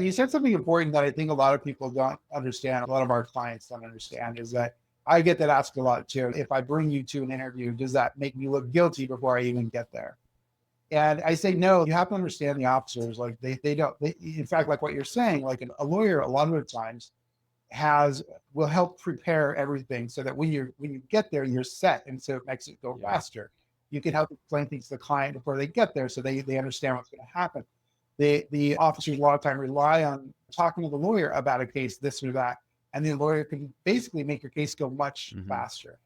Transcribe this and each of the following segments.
You said something important that I think a lot of people don't understand. A lot of our clients don't understand is that I get that asked a lot too. If I bring you to an interview, does that make me look guilty before I even get there? And I say, no, you have to understand the officers. Like they don't, in fact, like what you're saying, like a lawyer, a lot of the times will help prepare everything so that when you get there, you're set. And so it makes it go Yeah. faster. You can help explain things to the client before they get there so they understand what's going to happen. The officers a lot of time rely on talking to the lawyer about a case, this or that, and the lawyer can basically make your case go much Hmm. faster.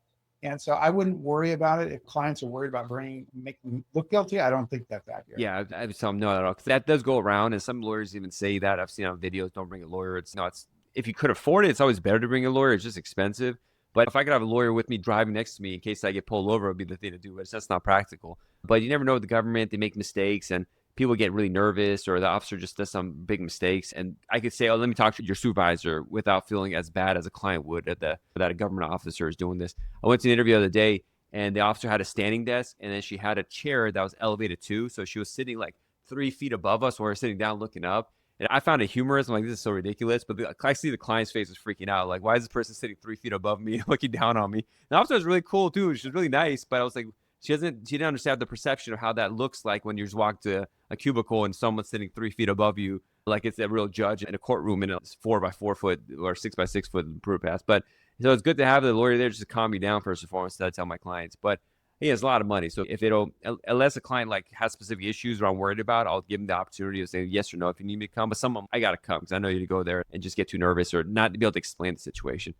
And so I wouldn't worry about it if clients are worried about making them look guilty. I don't think that's accurate. Yeah, I would tell them no at all because that does go around, and some lawyers even say that. I've seen on videos, don't bring a lawyer. It's no, it's if you could afford it, it's always better to bring a lawyer. It's just expensive. But if I could have a lawyer with me driving next to me in case I get pulled over, it'd be the thing to do. But that's not practical. But you never know with the government; they make mistakes, and people get really nervous, or the officer just does some big mistakes. And I could say, "Oh, let me talk to your supervisor," without feeling as bad as a client would that a government officer is doing this. I went to an interview the other day, and the officer had a standing desk, and then she had a chair that was elevated too. So she was sitting like 3 feet above us, while we are sitting down looking up. And I found it humorous. I'm like, this is so ridiculous. But I see the client's face is freaking out. Like, why is this person sitting 3 feet above me, looking down on me? The officer was really cool too. She was really nice, but I was like, she didn't understand the perception of how that looks like when you just walk to a cubicle and someone's sitting 3 feet above you, like it's a real judge in a courtroom in a 4x4 foot or 6x6 foot proof pass. But so it's good to have the lawyer there just to calm me down first and foremost. That I tell my clients, but he has a lot of money. So if it'll, unless a client like has specific issues or I'm worried about, I'll give him the opportunity to say yes or no if you need me to come. But some of them, I got to come because I know you to go there and just get too nervous or not be able to explain the situation.